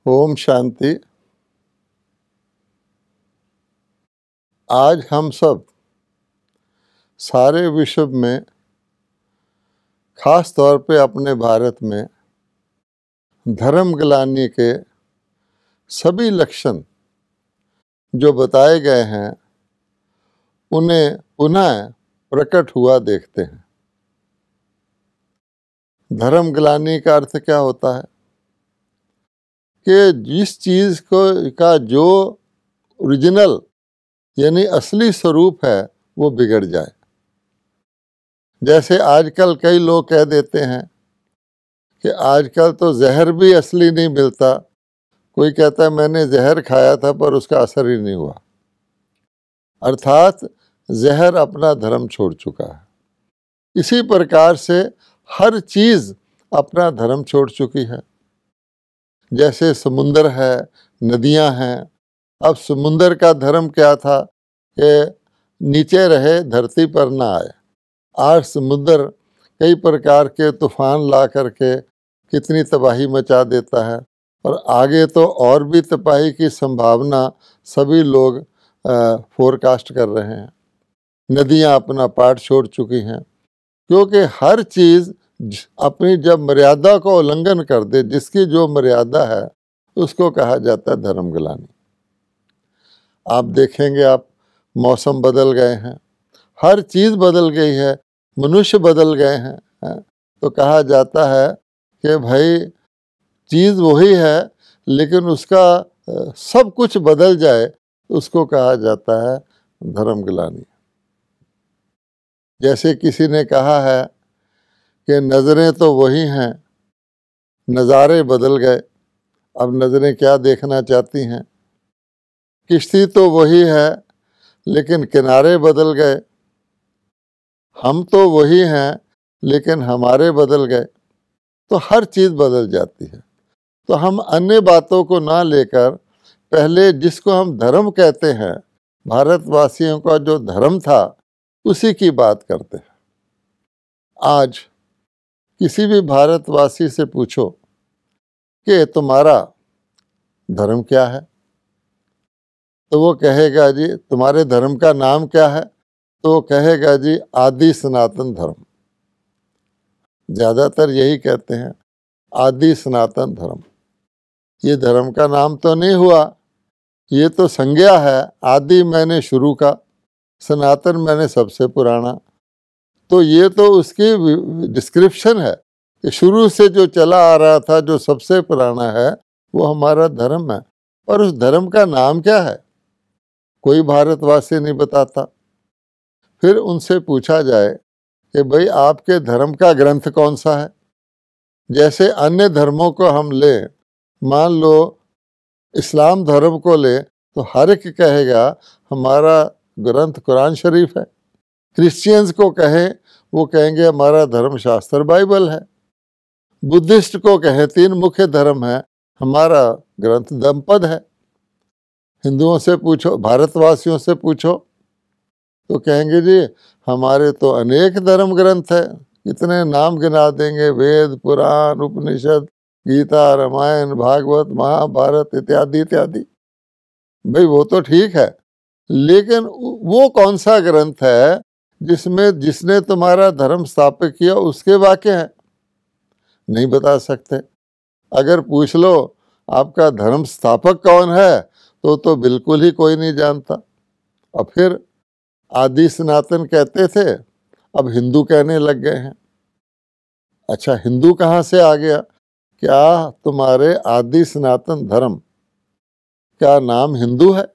ओम शांति। आज हम सब सारे विश्व में, खास तौर पे अपने भारत में, धर्म ग्लानि के सभी लक्षण जो बताए गए हैं उन्हें पुनः प्रकट हुआ देखते हैं। धर्म ग्लानि का अर्थ क्या होता है कि जिस चीज़ का जो ओरिजिनल यानी असली स्वरूप है वो बिगड़ जाए। जैसे आजकल कई लोग कह देते हैं कि आजकल तो जहर भी असली नहीं मिलता। कोई कहता है मैंने जहर खाया था पर उसका असर ही नहीं हुआ, अर्थात जहर अपना धर्म छोड़ चुका है। इसी प्रकार से हर चीज़ अपना धर्म छोड़ चुकी है। जैसे समुंदर है, नदियां हैं। अब समुंदर का धर्म क्या था कि नीचे रहे, धरती पर ना आए। आज समुद्र कई प्रकार के तूफान ला करके कितनी तबाही मचा देता है, और आगे तो और भी तबाही की संभावना सभी लोग फोरकास्ट कर रहे हैं। नदियां अपना पाठ छोड़ चुकी हैं, क्योंकि हर चीज़ अपनी जब मर्यादा को उल्लंघन कर दे, जिसकी जो मर्यादा है उसको कहा जाता है धर्म ग्लानि। आप देखेंगे, आप मौसम बदल गए हैं, हर चीज़ बदल गई है, मनुष्य बदल गए हैं, तो कहा जाता है कि भाई चीज़ वही है लेकिन उसका सब कुछ बदल जाए, उसको कहा जाता है धर्म ग्लानि। जैसे किसी ने कहा है कि नज़रें तो वही हैं, नज़ारे बदल गए। अब नज़रें क्या देखना चाहती हैं? किश्ती तो वही है लेकिन किनारे बदल गए। हम तो वही हैं लेकिन हमारे बदल गए। तो हर चीज़ बदल जाती है। तो हम अन्य बातों को ना लेकर पहले जिसको हम धर्म कहते हैं, भारतवासियों का जो धर्म था, उसी की बात करते हैं। आज किसी भी भारतवासी से पूछो कि तुम्हारा धर्म क्या है, तो वो कहेगा जी तुम्हारे धर्म का नाम क्या है, तो वो कहेगा जी आदि सनातन धर्म। ज़्यादातर यही कहते हैं, आदि सनातन धर्म। ये धर्म का नाम तो नहीं हुआ, ये तो संज्ञा है। आदि मैंने शुरू का, सनातन मैंने सबसे पुराना। तो ये तो उसकी डिस्क्रिप्शन है कि शुरू से जो चला आ रहा था, जो सबसे पुराना है, वो हमारा धर्म है। और उस धर्म का नाम क्या है कोई भारतवासी नहीं बताता। फिर उनसे पूछा जाए कि भाई आपके धर्म का ग्रंथ कौन सा है। जैसे अन्य धर्मों को हम लें, मान लो इस्लाम धर्म को ले, तो हर एक कहेगा हमारा ग्रंथ कुरान शरीफ है। क्रिश्चियंस को कहें, वो कहेंगे हमारा धर्म शास्त्र बाइबल है। बुद्धिस्ट को कहें, 3 मुख्य धर्म है, हमारा ग्रंथ धम्मपद है। हिंदुओं से पूछो, भारतवासियों से पूछो, तो कहेंगे जी हमारे तो अनेक धर्म ग्रंथ है, कितने नाम गिना देंगे, वेद, पुराण, उपनिषद, गीता, रामायण, भागवत, महाभारत इत्यादि इत्यादि। भाई वो तो ठीक है, लेकिन वो कौन सा ग्रंथ है जिसने तुम्हारा धर्म स्थापित किया, उसके वाक्य हैं? नहीं बता सकते। अगर पूछ लो आपका धर्म स्थापक कौन है, तो बिल्कुल ही कोई नहीं जानता। और फिर आदि सनातन कहते थे, अब हिंदू कहने लग गए हैं। अच्छा, हिंदू कहाँ से आ गया? क्या तुम्हारे आदि सनातन धर्म का नाम हिंदू है?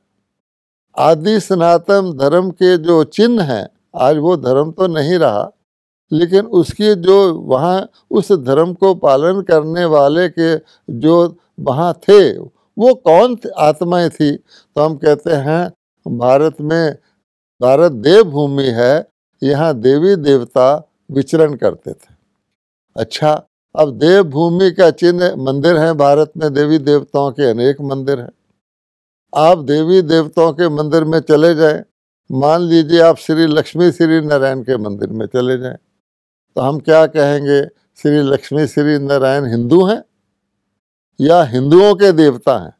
आदि सनातन धर्म के जो चिन्ह हैं, आज वो धर्म तो नहीं रहा, लेकिन उसके जो वहाँ उस धर्म को पालन करने वाले के जो वहाँ थे, वो कौन आत्माएं थी? तो हम कहते हैं भारत देवभूमि है, यहाँ देवी देवता विचरण करते थे। अच्छा, अब देवभूमि का चिन्ह मंदिर है भारत में, देवी देवताओं के अनेक मंदिर हैं। आप देवी देवताओं के मंदिर में चले जाएं, मान लीजिए आप श्री लक्ष्मी श्री नारायण के मंदिर में चले जाएं, तो हम क्या कहेंगे? श्री लक्ष्मी श्री नारायण हिंदू हैं? या हिंदुओं के देवता हैं,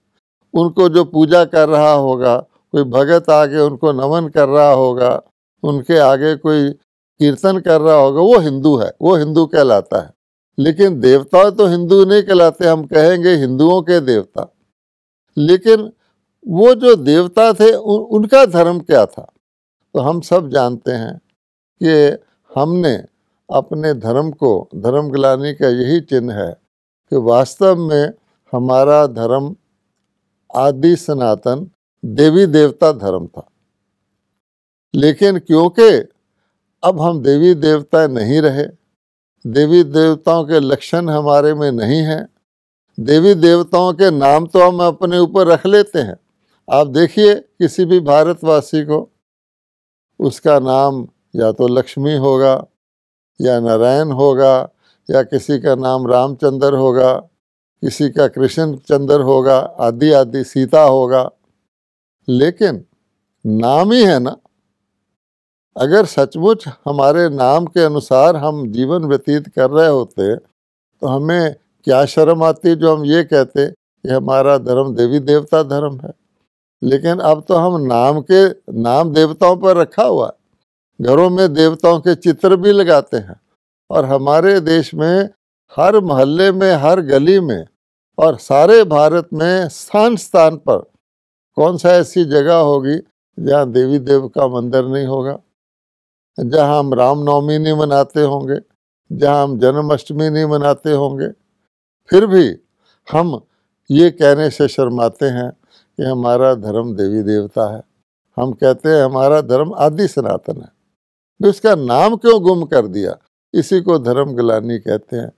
उनको जो पूजा कर रहा होगा, कोई भगत आके उनको नमन कर रहा होगा, उनके आगे कोई कीर्तन कर रहा होगा, वो हिंदू है, वो हिंदू कहलाता है। लेकिन देवता तो हिंदू नहीं कहलाते, हम कहेंगे हिंदुओं के देवता। लेकिन वो जो देवता थे उनका धर्म क्या था? तो हम सब जानते हैं कि हमने अपने धर्म को, धर्म गिलानी का यही चिन्ह है कि वास्तव में हमारा धर्म आदि सनातन देवी देवता धर्म था। लेकिन क्योंकि अब हम देवी देवता नहीं रहे, देवी देवताओं के लक्षण हमारे में नहीं हैं, देवी देवताओं के नाम तो हम अपने ऊपर रख लेते हैं। आप देखिए किसी भी भारतवासी को, उसका नाम या तो लक्ष्मी होगा या नारायण होगा या किसी का नाम रामचंद्र होगा, किसी का कृष्ण चंद्र होगा, आदि आदि, सीता होगा। लेकिन नाम ही है ना। अगर सचमुच हमारे नाम के अनुसार हम जीवन व्यतीत कर रहे होते तो हमें क्या शर्म आती जो हम ये कहते कि हमारा धर्म देवी देवता धर्म है। लेकिन अब तो हम नाम देवताओं पर रखा हुआ है, घरों में देवताओं के चित्र भी लगाते हैं। और हमारे देश में हर मोहल्ले में, हर गली में और सारे भारत में स्थान स्थान पर कौन सा ऐसी जगह होगी जहाँ देवी देव का मंदिर नहीं होगा, जहाँ हम रामनवमी नहीं मनाते होंगे, जहाँ हम जन्माष्टमी नहीं मनाते होंगे। फिर भी हम ये कहने से शर्माते हैं कि हमारा धर्म देवी देवता है। हम कहते हैं हमारा धर्म आदि सनातन है। तो इसका नाम क्यों गुम कर दिया? इसी को धर्म गिलानी कहते हैं।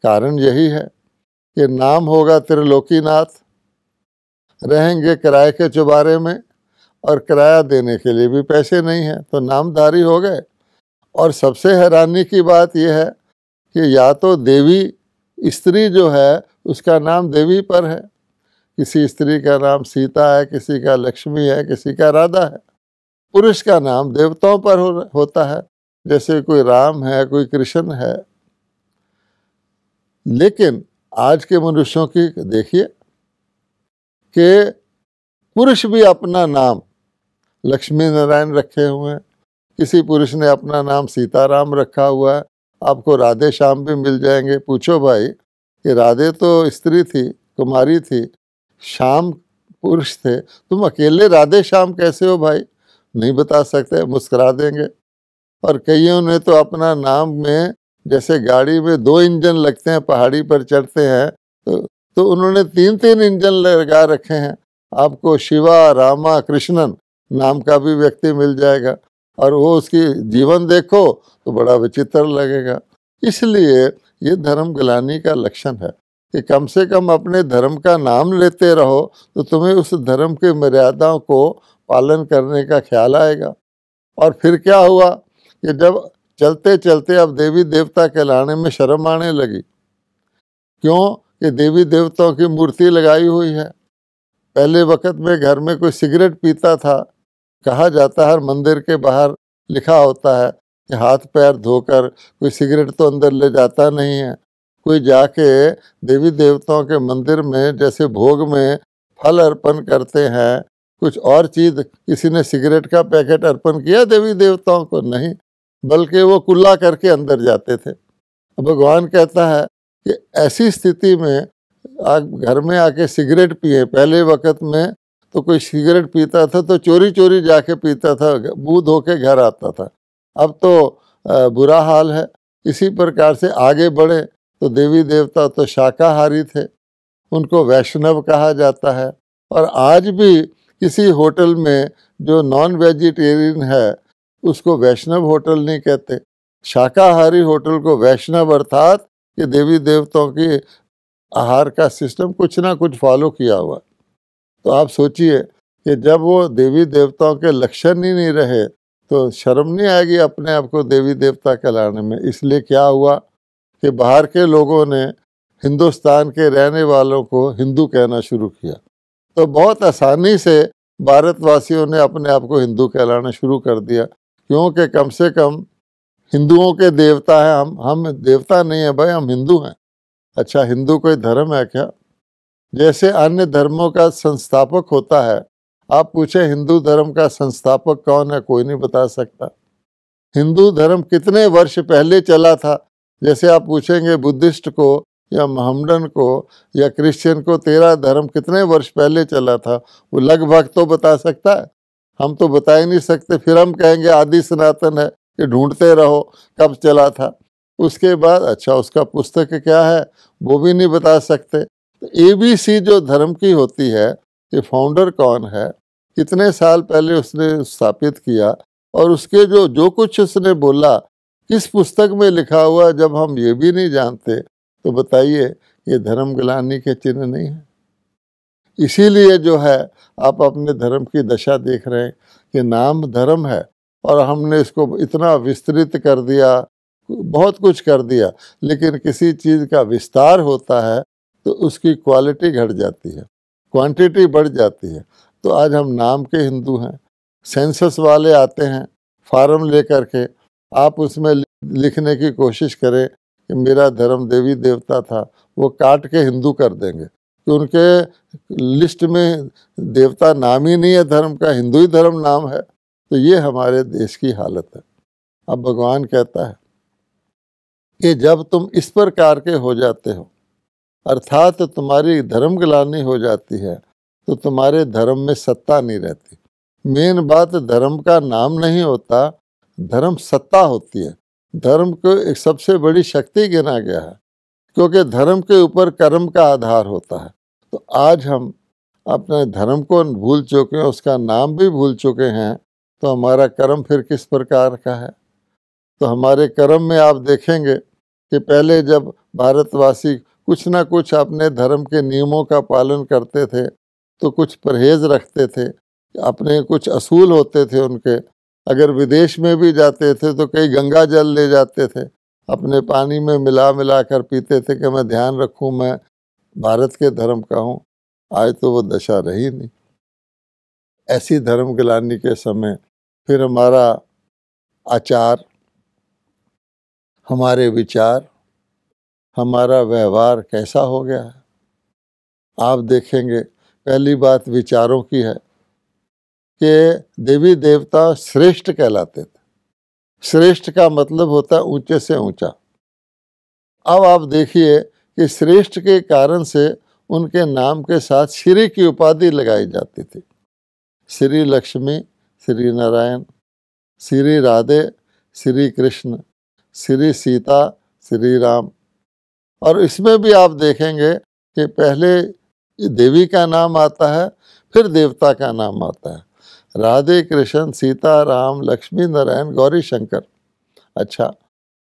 कारण यही है कि नाम होगा त्रिलोकीनाथ, रहेंगे किराए के चुबारे में और किराया देने के लिए भी पैसे नहीं है, तो नामधारी हो गए। और सबसे हैरानी की बात यह है कि या तो देवी स्त्री जो है उसका नाम देवी पर है, किसी स्त्री का नाम सीता है, किसी का लक्ष्मी है, किसी का राधा है। पुरुष का नाम देवताओं पर होता है, जैसे कोई राम है, कोई कृष्ण है। लेकिन आज के मनुष्यों की देखिए कि पुरुष भी अपना नाम लक्ष्मी नारायण रखे हुए हैं, किसी पुरुष ने अपना नाम सीताराम रखा हुआ है। आपको राधे श्याम भी मिल जाएंगे। पूछो भाई कि राधे तो स्त्री थी, कुमारी थी, श्याम पुरुष थे, तुम अकेले राधे श्याम कैसे हो भाई? नहीं बता सकते, मुस्कुरा देंगे। और कईयों ने तो अपना नाम में, जैसे गाड़ी में 2 इंजन लगते हैं, पहाड़ी पर चढ़ते हैं तो उन्होंने 3-3 इंजन लगा रखे हैं। आपको शिवा, रामा, कृष्णन नाम का भी व्यक्ति मिल जाएगा और वो उसकी जीवन देखो तो बड़ा विचित्र लगेगा। इसलिए ये धर्म गिलानी का लक्षण है कि कम से कम अपने धर्म का नाम लेते रहो तो तुम्हें उस धर्म की मर्यादाओं को पालन करने का ख्याल आएगा। और फिर क्या हुआ कि जब चलते चलते अब देवी देवता कहलाने में शर्म आने लगी। क्यों? कि देवी देवताओं की मूर्ति लगाई हुई है। पहले वक्त में घर में कोई सिगरेट पीता था, कहा जाता है हर मंदिर के बाहर लिखा होता है कि हाथ पैर धोकर, कोई सिगरेट तो अंदर ले जाता नहीं है। कोई जाके देवी देवताओं के मंदिर में जैसे भोग में फल अर्पण करते हैं, कुछ और चीज़, किसी ने सिगरेट का पैकेट अर्पण किया देवी देवताओं को? नहीं, बल्कि वो कुल्ला करके अंदर जाते थे। भगवान कहता है कि ऐसी स्थिति में घर में आके सिगरेट पिए। पहले वक्त में तो कोई सिगरेट पीता था तो चोरी चोरी जाके पीता था, मुंह धो के घर आता था। अब तो बुरा हाल है। इसी प्रकार से आगे बढ़े तो देवी देवता तो शाकाहारी थे, उनको वैष्णव कहा जाता है। और आज भी किसी होटल में जो नॉन वेजिटेरियन है उसको वैष्णव होटल नहीं कहते, शाकाहारी होटल को वैष्णव, अर्थात कि देवी देवताओं की आहार का सिस्टम कुछ ना कुछ फॉलो किया हुआ। तो आप सोचिए कि जब वो देवी देवताओं के लक्षण ही नहीं रहे तो शर्म नहीं आएगी अपने आप को देवी देवता कहलाने में। इसलिए क्या हुआ कि बाहर के लोगों ने हिंदुस्तान के रहने वालों को हिंदू कहना शुरू किया। तो बहुत आसानी से भारतवासियों ने अपने आप को हिंदू कहलाना शुरू कर दिया, क्योंकि कम से कम हिंदुओं के देवता हैं हम देवता नहीं है भाई, हम हिंदू हैं। अच्छा, हिंदू कोई धर्म है क्या? जैसे अन्य धर्मों का संस्थापक होता है, आप पूछे हिंदू धर्म का संस्थापक कौन है, कोई नहीं बता सकता। हिंदू धर्म कितने वर्ष पहले चला था, जैसे आप पूछेंगे बुद्धिस्ट को या मोहम्मडन को या क्रिश्चियन को, तेरा धर्म कितने वर्ष पहले चला था, वो लगभग तो बता सकता है। हम तो बता ही नहीं सकते, फिर हम कहेंगे आदि सनातन है, कि ढूंढते रहो कब चला था। उसके बाद अच्छा उसका पुस्तक क्या है वो भी नहीं बता सकते। तो ABC जो धर्म की होती है कि फाउंडर कौन है, कितने साल पहले उसने स्थापित किया, और उसके जो कुछ उसने बोला किस पुस्तक में लिखा हुआ, जब हम ये भी नहीं जानते तो बताइए ये धर्म गिलानी के चिन्ह नहीं है। इसीलिए जो है आप अपने धर्म की दशा देख रहे हैं कि नाम धर्म है और हमने इसको इतना विस्तृत कर दिया, बहुत कुछ कर दिया, लेकिन किसी चीज़ का विस्तार होता है तो उसकी क्वालिटी घट जाती है, क्वांटिटी बढ़ जाती है। तो आज हम नाम के हिंदू हैं। सेंसस वाले आते हैं फार्म लेकर के, आप उसमें लिखने की कोशिश करें कि मेरा धर्म देवी देवता था, वो काट के हिंदू कर देंगे कि उनके लिस्ट में देवता नाम ही नहीं है धर्म का, हिंदू ही धर्म नाम है। तो ये हमारे देश की हालत है। अब भगवान कहता है कि जब तुम इस प्रकार के हो जाते हो, अर्थात तुम्हारी धर्म गिलानी हो जाती है, तो तुम्हारे धर्म में सत्ता नहीं रहती। मेन बात धर्म का नाम नहीं होता, धर्म सत्ता होती है। धर्म को एक सबसे बड़ी शक्ति गिना गया है, क्योंकि धर्म के ऊपर कर्म का आधार होता है। तो आज हम अपने धर्म को भूल चुके हैं, उसका नाम भी भूल चुके हैं, तो हमारा कर्म फिर किस प्रकार का है। तो हमारे कर्म में आप देखेंगे कि पहले जब भारतवासी कुछ ना कुछ अपने धर्म के नियमों का पालन करते थे, तो कुछ परहेज रखते थे, अपने कुछ असूल होते थे उनके। अगर विदेश में भी जाते थे तो कई गंगा जल ले जाते थे, अपने पानी में मिला कर पीते थे कि मैं ध्यान रखूं मैं भारत के धर्म का हूँ। आज तो वो दशा रही नहीं। ऐसी धर्म गिलानी के समय फिर हमारा आचार, हमारे विचार, हमारा व्यवहार कैसा हो गया है। आप देखेंगे पहली बात विचारों की है कि देवी देवता श्रेष्ठ कहलाते थे। श्रेष्ठ का मतलब होता है ऊंचे से ऊंचा। अब आप देखिए कि श्रेष्ठ के कारण से उनके नाम के साथ श्री की उपाधि लगाई जाती थी। श्री लक्ष्मी, श्री नारायण, श्री राधे, श्री कृष्ण, श्री सीता, श्री राम। और इसमें भी आप देखेंगे कि पहले देवी का नाम आता है, फिर देवता का नाम आता है। राधे कृष्ण, सीता राम, लक्ष्मी नारायण, गौरी शंकर। अच्छा,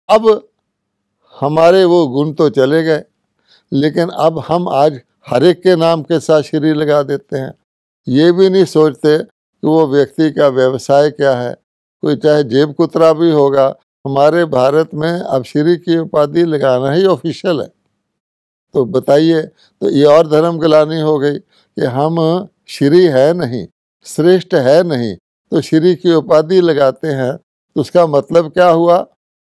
अब हमारे वो गुण तो चले गए, लेकिन अब हम आज हर एक के नाम के साथ श्री लगा देते हैं। ये भी नहीं सोचते कि वो व्यक्ति का व्यवसाय क्या है, कोई चाहे जेब कुतरा भी होगा। हमारे भारत में अब श्री की उपाधि लगाना ही ऑफिशियल है। तो बताइए, तो ये और धर्म गिलानी हो गई कि हम श्री है नहीं, श्रेष्ठ है नहीं, तो श्री की उपाधि लगाते हैं। तो उसका मतलब क्या हुआ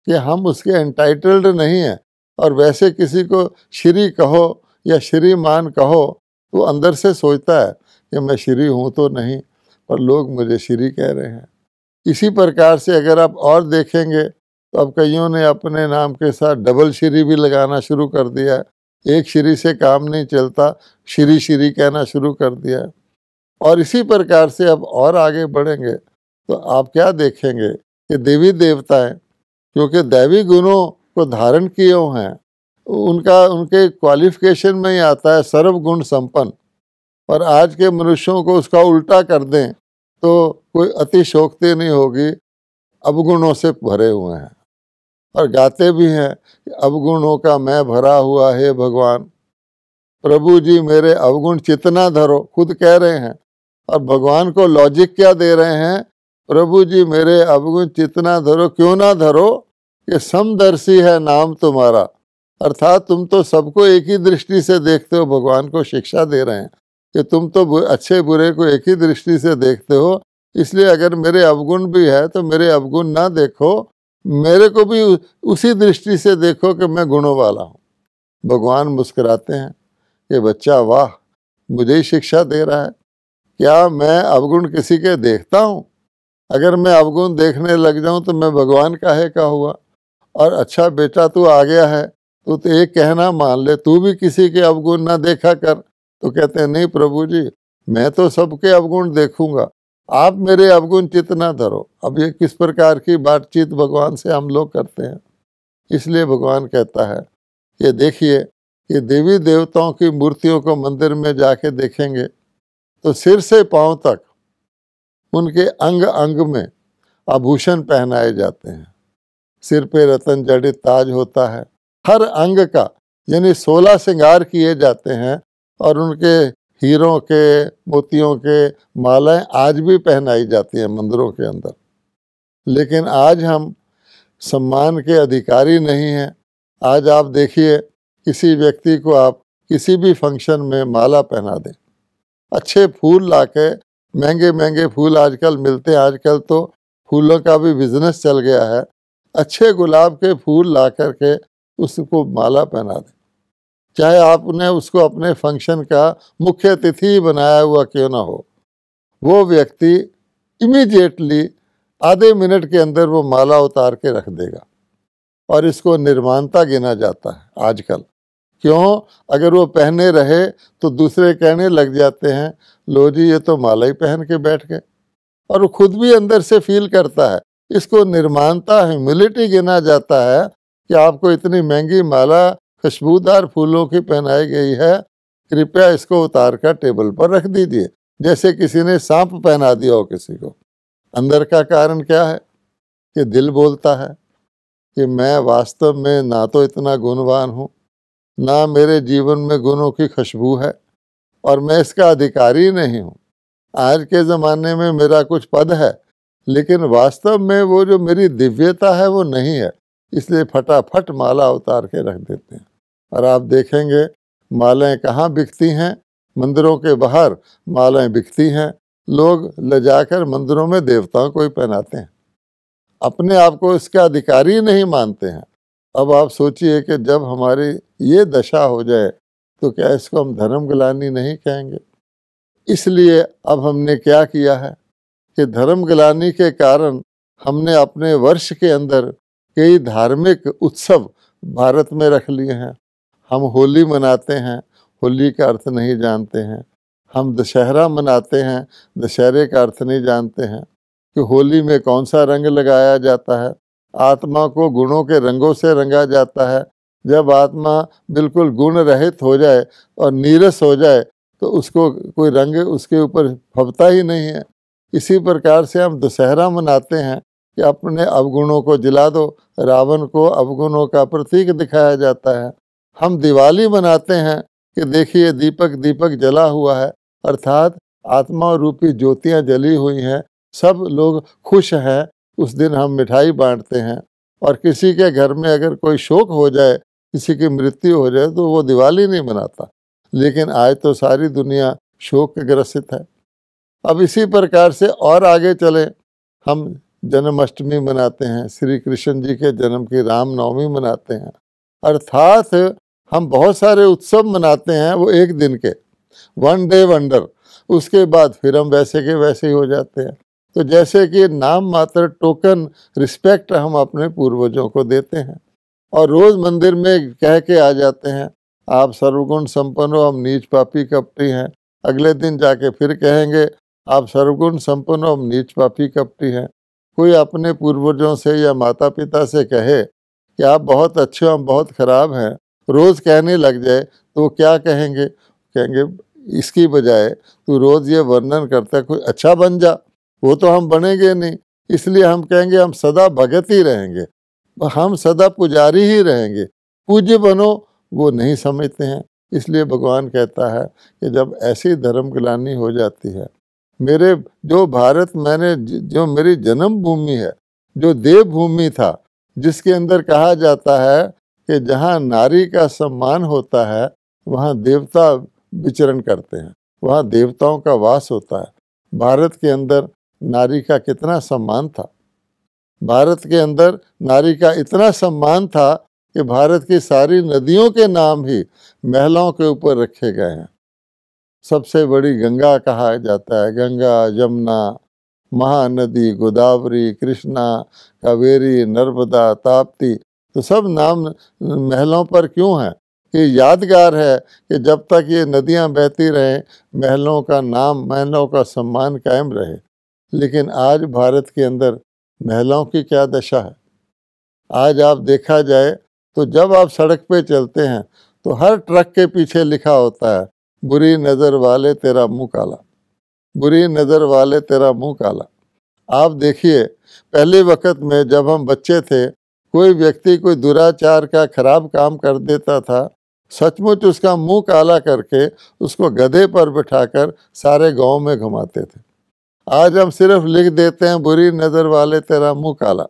कि हम उसके एंटाइटल्ड नहीं हैं। और वैसे किसी को श्री कहो या श्रीमान कहो तो अंदर से सोचता है कि मैं श्री हूँ तो नहीं, पर लोग मुझे श्री कह रहे हैं। इसी प्रकार से अगर आप और देखेंगे तो अब कईयों ने अपने नाम के साथ डबल श्री भी लगाना शुरू कर दिया है। एक श्री से काम नहीं चलता, श्री श्री कहना शुरू कर दिया है। और इसी प्रकार से अब और आगे बढ़ेंगे तो आप क्या देखेंगे कि देवी देवताएं क्योंकि दैवी गुणों को धारण किए हुए हैं, उनके क्वालिफिकेशन में ही आता है सर्वगुण संपन्न। और आज के मनुष्यों को उसका उल्टा कर दें तो कोई अतिशोक्ति नहीं होगी, अवगुणों से भरे हुए हैं। और गाते भी हैं कि अवगुणों का मैं भरा हुआ है भगवान, प्रभु जी मेरे अवगुण चितना धरो, खुद कह रहे हैं। और भगवान को लॉजिक क्या दे रहे हैं, प्रभु जी मेरे अवगुण चितना धरो, क्यों ना धरो कि समदर्शी है नाम तुम्हारा। अर्थात तुम तो सबको एक ही दृष्टि से देखते हो। भगवान को शिक्षा दे रहे हैं कि तुम तो अच्छे बुरे को एक ही दृष्टि से देखते हो, इसलिए अगर मेरे अवगुण भी है तो मेरे अवगुण ना देखो, मेरे को भी उसी दृष्टि से देखो कि मैं गुणों वाला हूँ। भगवान मुस्कुराते हैं कि बच्चा वाह, मुझे ही शिक्षा दे रहा है। क्या मैं अवगुण किसी के देखता हूँ? अगर मैं अवगुण देखने लग जाऊं तो मैं भगवान काहे का हुआ? और अच्छा बेटा तू आ गया है, तू तो एक कहना मान ले, तू भी किसी के अवगुण ना देखा कर। तो कहते हैं नहीं प्रभु जी, मैं तो सबके अवगुण देखूंगा, आप मेरे अवगुण चित ना धरो। अब ये किस प्रकार की बातचीत भगवान से हम लोग करते हैं। इसलिए भगवान कहता है कि देखिए कि देवी देवताओं की मूर्तियों को मंदिर में जाके देखेंगे तो सिर से पांव तक उनके अंग अंग में आभूषण पहनाए जाते हैं। सिर पे रतन जड़ित ताज होता है, हर अंग का यानी 16 श्रृंगार किए जाते हैं, और उनके हीरों के मोतियों के मालाएं आज भी पहनाई जाती हैं मंदिरों के अंदर। लेकिन आज हम सम्मान के अधिकारी नहीं हैं। आज आप देखिए किसी व्यक्ति को आप किसी भी फंक्शन में माला पहना दें, अच्छे फूल लाके, महंगे महंगे फूल आजकल मिलते हैं, आजकल तो फूलों का भी बिजनेस चल गया है, अच्छे गुलाब के फूल ला करके उसको माला पहना दें, चाहे आपने उसको अपने फंक्शन का मुख्य अतिथि बनाया हुआ क्यों ना हो, वो व्यक्ति इमीडिएटली आधे मिनट के अंदर वो माला उतार के रख देगा। और इसको निर्माणता गिना जाता है आजकल। क्यों? अगर वो पहने रहे तो दूसरे कहने लग जाते हैं लो जी ये तो माला ही पहन के बैठ गए, और वो खुद भी अंदर से फील करता है। इसको निर्माणता, ह्यूमिलिटी गिना जाता है कि आपको इतनी महंगी माला खुशबूदार फूलों की पहनाई गई है, कृपया इसको उतार कर टेबल पर रख दीजिए, जैसे किसी ने सांप पहना दिया हो किसी को। अंदर का कारण क्या है कि दिल बोलता है कि मैं वास्तव में ना तो इतना गुणवान हूँ, ना मेरे जीवन में गुणों की खुशबू है, और मैं इसका अधिकारी नहीं हूँ। आज के ज़माने में मेरा कुछ पद है, लेकिन वास्तव में वो जो मेरी दिव्यता है वो नहीं है, इसलिए फटाफट माला उतार के रख देते हैं। और आप देखेंगे मालाएं कहाँ बिकती हैं? मंदिरों के बाहर मालाएं बिकती हैं। लोग ले जाकर मंदिरों में देवताओं को ही पहनाते हैं, अपने आप को इसका अधिकारी नहीं मानते हैं। अब आप सोचिए कि जब हमारी ये दशा हो जाए तो क्या इसको हम धर्म ग्लानि नहीं कहेंगे? इसलिए अब हमने क्या किया है कि धर्म ग्लानि के कारण हमने अपने वर्ष के अंदर कई धार्मिक उत्सव भारत में रख लिए हैं। हम होली मनाते हैं, होली का अर्थ नहीं जानते हैं। हम दशहरा मनाते हैं, दशहरे का अर्थ नहीं जानते हैं कि होली में कौन सा रंग लगाया जाता है। आत्मा को गुणों के रंगों से रंगा जाता है। जब आत्मा बिल्कुल गुण रहित हो जाए और नीरस हो जाए तो उसको कोई रंग उसके ऊपर फबता ही नहीं है। इसी प्रकार से हम दशहरा मनाते हैं कि अपने अवगुणों को जिला दो, रावण को अवगुणों का प्रतीक दिखाया जाता है। हम दिवाली मनाते हैं कि देखिए दीपक दीपक जला हुआ है, अर्थात आत्मा रूपी ज्योतियाँ जली हुई हैं, सब लोग खुश हैं। उस दिन हम मिठाई बांटते हैं, और किसी के घर में अगर कोई शोक हो जाए, किसी की मृत्यु हो जाए तो वो दिवाली नहीं मनाता। लेकिन आज तो सारी दुनिया शोक ग्रसित है। अब इसी प्रकार से और आगे चले, हम जन्माष्टमी मनाते हैं, श्री कृष्ण जी के जन्म की रामनवमी मनाते हैं, अर्थात हम बहुत सारे उत्सव मनाते हैं वो एक दिन के, वन डे वंडर। उसके बाद फिर हम वैसे के वैसे ही हो जाते हैं। तो जैसे कि नाम मात्र टोकन रिस्पेक्ट हम अपने पूर्वजों को देते हैं, और रोज़ मंदिर में कह के आ जाते हैं आप सर्वगुण संपन्न हो, हम नीच पापी कपटी हैं। अगले दिन जाके फिर कहेंगे आप सर्वगुण संपन्न हो, हम नीच पापी कपटी हैं। कोई अपने पूर्वजों से या माता पिता से कहे कि आप बहुत अच्छे हो, हम बहुत खराब हैं, रोज़ कहने लग जाए तो वो क्या कहेंगे? कहेंगे इसकी बजाय तू रोज़ ये वर्णन करता है, कोई अच्छा बन जा। वो तो हम बनेंगे नहीं, इसलिए हम कहेंगे हम सदा भगत ही रहेंगे, हम सदा पुजारी ही रहेंगे, पूज्य बनो वो नहीं समझते हैं। इसलिए भगवान कहता है कि जब ऐसी धर्म ग्लानि हो जाती है, मेरे जो भारत मैंने जो मेरी जन्मभूमि है, जो देवभूमि था, जिसके अंदर कहा जाता है कि जहाँ नारी का सम्मान होता है वहाँ देवता विचरण करते हैं, वहाँ देवताओं का वास होता है। भारत के अंदर नारी का कितना सम्मान था, भारत के अंदर नारी का इतना सम्मान था कि भारत की सारी नदियों के नाम ही महलों के ऊपर रखे गए हैं। सबसे बड़ी गंगा कहा जाता है, गंगा, यमुना, महानदी, गोदावरी, कृष्णा, कावेरी, नर्मदा, ताप्ती, तो सब नाम महलों पर क्यों हैं? कि यादगार है कि जब तक ये नदियां बहती रहें, महलों का नाम, महलों का सम्मान कायम रहे। लेकिन आज भारत के अंदर महलों की क्या दशा है? आज आप देखा जाए तो जब आप सड़क पे चलते हैं तो हर ट्रक के पीछे लिखा होता है, बुरी नज़र वाले तेरा मुंह काला, बुरी नज़र वाले तेरा मुंह काला। आप देखिए, पहले वक्त में जब हम बच्चे थे, कोई व्यक्ति कोई दुराचार का खराब काम कर देता था, सचमुच उसका मुंह काला करके उसको गधे पर बिठाकर सारे गांव में घुमाते थे। आज हम सिर्फ लिख देते हैं, बुरी नज़र वाले तेरा मुंह काला।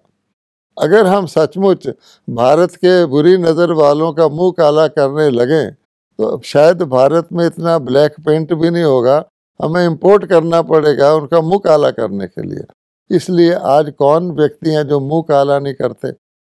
अगर हम सचमुच भारत के बुरी नज़र वालों का मुंह काला करने लगें तो शायद भारत में इतना ब्लैक पेंट भी नहीं होगा, हमें इंपोर्ट करना पड़ेगा उनका मुंह काला करने के लिए। इसलिए आज कौन व्यक्ति हैं जो मुंह काला नहीं करते?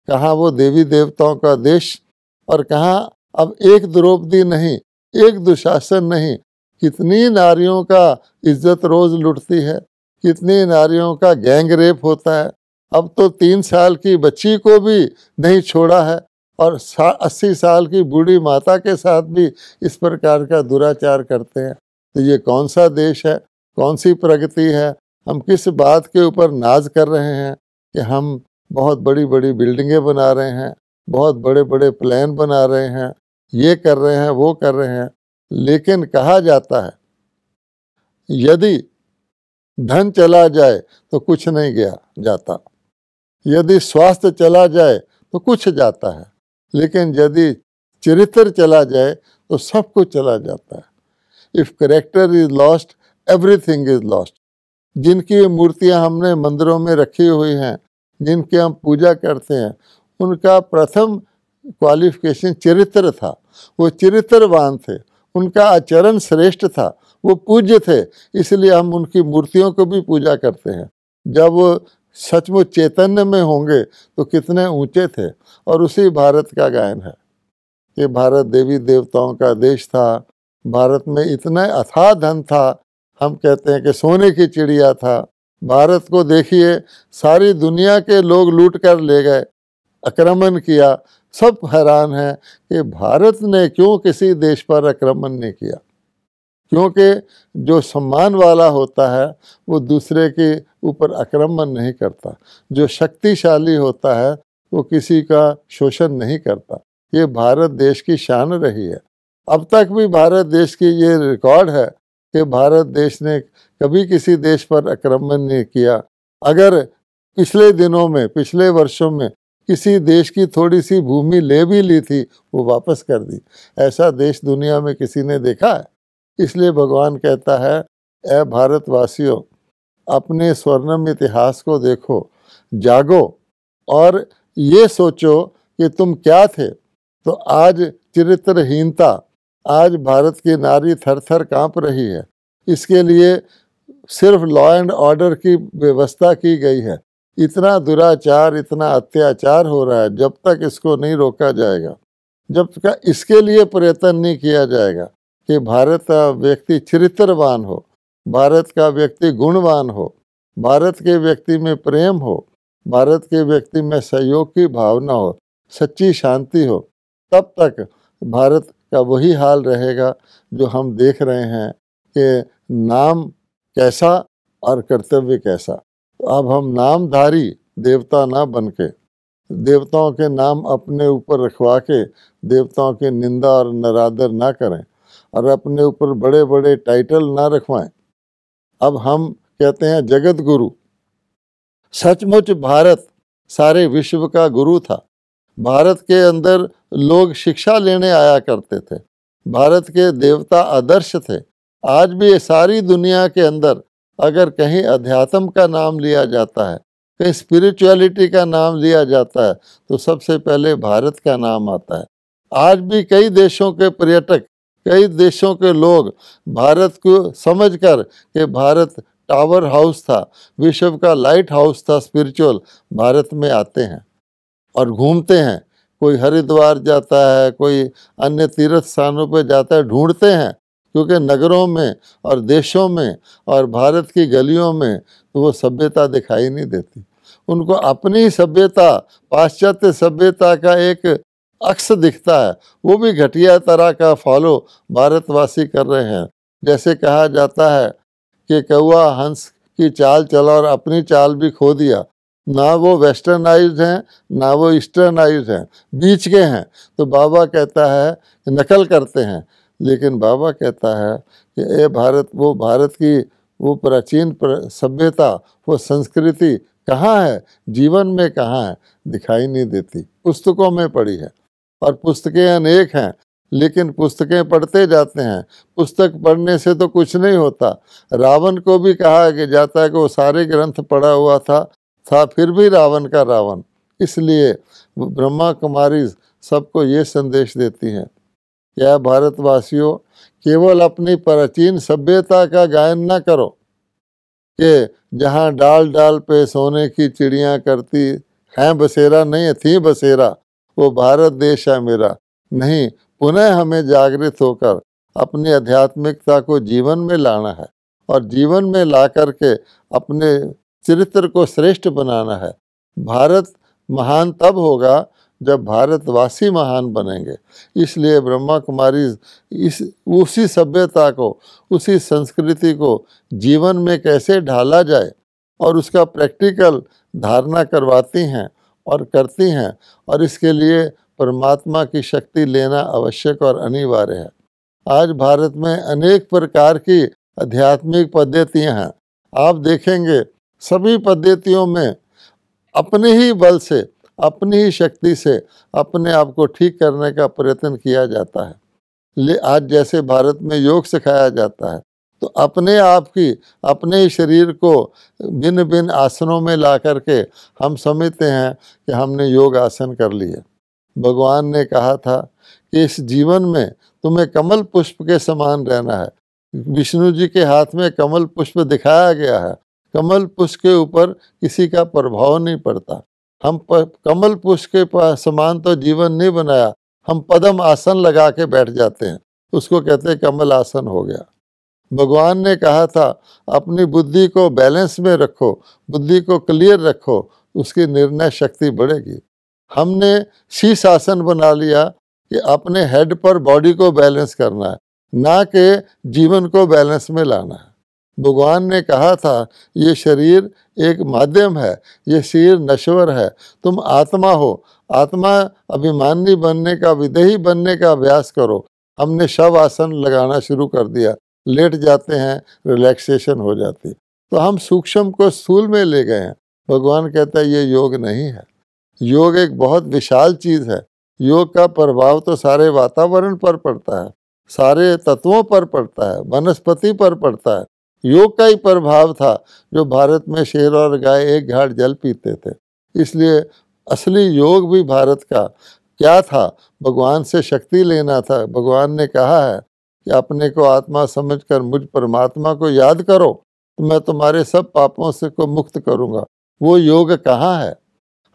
कहाँ वो देवी देवताओं का देश, और कहाँ अब एक द्रौपदी नहीं, एक दुशासन नहीं, कितनी नारियों का इज्जत रोज लुटती है, कितनी नारियों का गैंग रेप होता है। अब तो 3 साल की बच्ची को भी नहीं छोड़ा है, और 80 साल की बूढ़ी माता के साथ भी इस प्रकार का दुराचार करते हैं। तो ये कौन सा देश है? कौन सी प्रगति है? हम किस बात के ऊपर नाज कर रहे हैं कि हम बहुत बड़ी बड़ी बिल्डिंगें बना रहे हैं, बहुत बड़े बड़े प्लान बना रहे हैं, ये कर रहे हैं, वो कर रहे हैं। लेकिन कहा जाता है यदि धन चला जाए तो कुछ नहीं गया जाता, यदि स्वास्थ्य चला जाए तो कुछ जाता है, लेकिन यदि चरित्र चला जाए तो सब कुछ चला जाता है। If character is lost, everything is lost. जिनकी मूर्तियां हमने मंदिरों में रखी हुई हैं, जिनकी हम पूजा करते हैं, उनका प्रथम क्वालिफिकेशन चरित्र था। वो चरित्रवान थे, उनका आचरण श्रेष्ठ था, वो पूज्य थे, इसलिए हम उनकी मूर्तियों को भी पूजा करते हैं। जब वो सचमुच चैतन्य में होंगे तो कितने ऊंचे थे। और उसी भारत का गायन है कि भारत देवी देवताओं का देश था, भारत में इतना अथाह धन था, हम कहते हैं कि सोने की चिड़िया था। भारत को देखिए, सारी दुनिया के लोग लूट कर ले गए, आक्रमण किया। सब हैरान हैं कि भारत ने क्यों किसी देश पर आक्रमण नहीं किया, क्योंकि जो सम्मान वाला होता है वो दूसरे के ऊपर आक्रमण नहीं करता, जो शक्तिशाली होता है वो किसी का शोषण नहीं करता। ये भारत देश की शान रही है। अब तक भी भारत देश की ये रिकॉर्ड है कि भारत देश ने कभी किसी देश पर आक्रमण नहीं किया। अगर पिछले दिनों में, पिछले वर्षों में किसी देश की थोड़ी सी भूमि ले भी ली थी, वो वापस कर दी। ऐसा देश दुनिया में किसी ने देखा है? इसलिए भगवान कहता है, ऐ भारतवासियों, अपने स्वर्णिम इतिहास को देखो, जागो और ये सोचो कि तुम क्या थे। तो आज चरित्रहीनता, आज भारत की नारी थर थर कांप रही है। इसके लिए सिर्फ लॉ एंड ऑर्डर की व्यवस्था की गई है। इतना दुराचार, इतना अत्याचार हो रहा है, जब तक इसको नहीं रोका जाएगा, जब तक इसके लिए प्रयत्न नहीं किया जाएगा कि भारत का व्यक्ति चरित्रवान हो, भारत का व्यक्ति गुणवान हो, भारत के व्यक्ति में प्रेम हो, भारत के व्यक्ति में सहयोग की भावना हो, सच्ची शांति हो, तब तक भारत का वही हाल रहेगा जो हम देख रहे हैं कि नाम कैसा और कर्तव्य कैसा। तो अब हम नामधारी देवता ना बनके, देवताओं के नाम अपने ऊपर रखवा के देवताओं की निंदा और नरादर ना करें और अपने ऊपर बड़े बड़े टाइटल ना रखवाएं। अब हम कहते हैं जगत गुरु। सचमुच भारत सारे विश्व का गुरु था। भारत के अंदर लोग शिक्षा लेने आया करते थे, भारत के देवता आदर्श थे। आज भी सारी दुनिया के अंदर अगर कहीं अध्यात्म का नाम लिया जाता है, कहीं स्पिरिचुअलिटी का नाम लिया जाता है, तो सबसे पहले भारत का नाम आता है। आज भी कई देशों के पर्यटक, कई देशों के लोग भारत को समझकर कि भारत टावर हाउस था, विश्व का लाइट हाउस था स्पिरिचुअल, भारत में आते हैं और घूमते हैं। कोई हरिद्वार जाता है, कोई अन्य तीर्थ स्थानों पर जाता है, ढूंढते हैं, क्योंकि नगरों में और देशों में और भारत की गलियों में तो वो सभ्यता दिखाई नहीं देती। उनको अपनी ही सभ्यता, पाश्चात्य सभ्यता का एक अक्स दिखता है, वो भी घटिया तरह का फॉलो भारतवासी कर रहे हैं। जैसे कहा जाता है कि कौआ हंस की चाल चला और अपनी चाल भी खो दिया। ना वो वेस्टर्नाइज्ड हैं, ना वो ईस्टर्नाइज्ड हैं, बीच के हैं। तो बाबा कहता है कि नकल करते हैं, लेकिन बाबा कहता है कि ये भारत की वो प्राचीन सभ्यता, वो संस्कृति कहाँ है, जीवन में कहाँ है, दिखाई नहीं देती। पुस्तकों में पढ़ी है और पुस्तकें अनेक हैं, लेकिन पुस्तकें पढ़ते जाते हैं। पुस्तक पढ़ने से तो कुछ नहीं होता। रावण को भी कहा कि जाता है कि वो सारे ग्रंथ पढ़ा हुआ था फिर भी रावण का रावण। इसलिए ब्रह्मा कुमारी सबको ये संदेश देती हैं, क्या भारतवासियों, केवल अपनी प्राचीन सभ्यता का गायन न करो कि जहाँ डाल डाल पे सोने की चिड़ियाँ करती हैं बसेरा, नहीं थी बसेरा, वो भारत देश है मेरा। नहीं, पुनः हमें जागृत होकर अपनी आध्यात्मिकता को जीवन में लाना है और जीवन में ला करके अपने चरित्र को श्रेष्ठ बनाना है। भारत महान तब होगा जब भारतवासी महान बनेंगे। इसलिए ब्रह्मा कुमारी उसी सभ्यता को, उसी संस्कृति को जीवन में कैसे ढाला जाए और उसका प्रैक्टिकल धारणा करवाती हैं और करती हैं, और इसके लिए परमात्मा की शक्ति लेना आवश्यक और अनिवार्य है। आज भारत में अनेक प्रकार की आध्यात्मिक पद्धतियां हैं। आप देखेंगे सभी पद्धतियों में अपने ही बल से, अपनी ही शक्ति से अपने आप को ठीक करने का प्रयत्न किया जाता है। आज जैसे भारत में योग सिखाया जाता है, तो अपने आप की, अपने ही शरीर को भिन्न भिन्न आसनों में ला करके हम समझते हैं कि हमने योग आसन कर लिए। भगवान ने कहा था कि इस जीवन में तुम्हें कमल पुष्प के समान रहना है। विष्णु जी के हाथ में कमल पुष्प दिखाया गया है। कमल पुष्प के ऊपर किसी का प्रभाव नहीं पड़ता। हम कमल पुष्प के समान तो जीवन नहीं बनाया, हम पद्म आसन लगा के बैठ जाते हैं, उसको कहते हैं कमल आसन हो गया। भगवान ने कहा था अपनी बुद्धि को बैलेंस में रखो, बुद्धि को क्लियर रखो, उसकी निर्णय शक्ति बढ़ेगी। हमने शीश आसन बना लिया कि अपने हेड पर बॉडी को बैलेंस करना है, ना कि जीवन को बैलेंस में लाना है। भगवान ने कहा था ये शरीर एक माध्यम है, ये शरीर नश्वर है, तुम आत्मा हो। आत्मा अभिमानी बनने का, विदेही बनने का अभ्यास करो। हमने शव आसन लगाना शुरू कर दिया, लेट जाते हैं, रिलैक्सेशन हो जाती। तो हम सूक्ष्म को स्थूल में ले गए हैं। भगवान कहता है ये योग नहीं है। योग एक बहुत विशाल चीज़ है। योग का प्रभाव तो सारे वातावरण पर पड़ता है, सारे तत्वों पर पड़ता है, वनस्पति पर पड़ता है। योग का ही प्रभाव था जो भारत में शेर और गाय एक घाट जल पीते थे। इसलिए असली योग भी भारत का क्या था, भगवान से शक्ति लेना था। भगवान ने कहा है कि अपने को आत्मा समझकर मुझ परमात्मा को याद करो तो मैं तुम्हारे सब पापों से को मुक्त करूँगा। वो योग कहाँ है?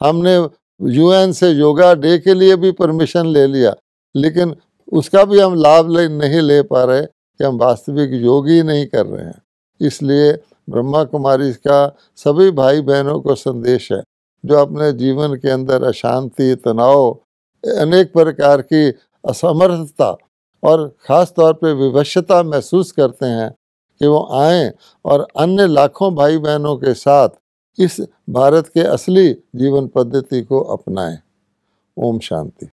हमने UN से योगा डे के लिए भी परमिशन ले लिया, लेकिन उसका भी हम लाभ नहीं ले पा रहे कि हम वास्तविक योग ही नहीं कर रहे हैं। इसलिए ब्रह्मा कुमारी का सभी भाई बहनों को संदेश है जो अपने जीवन के अंदर अशांति, तनाव, अनेक प्रकार की असमर्थता और ख़ास तौर पे विवशता महसूस करते हैं कि वो आएँ और अन्य लाखों भाई बहनों के साथ इस भारत के असली जीवन पद्धति को अपनाएं। ओम शांति।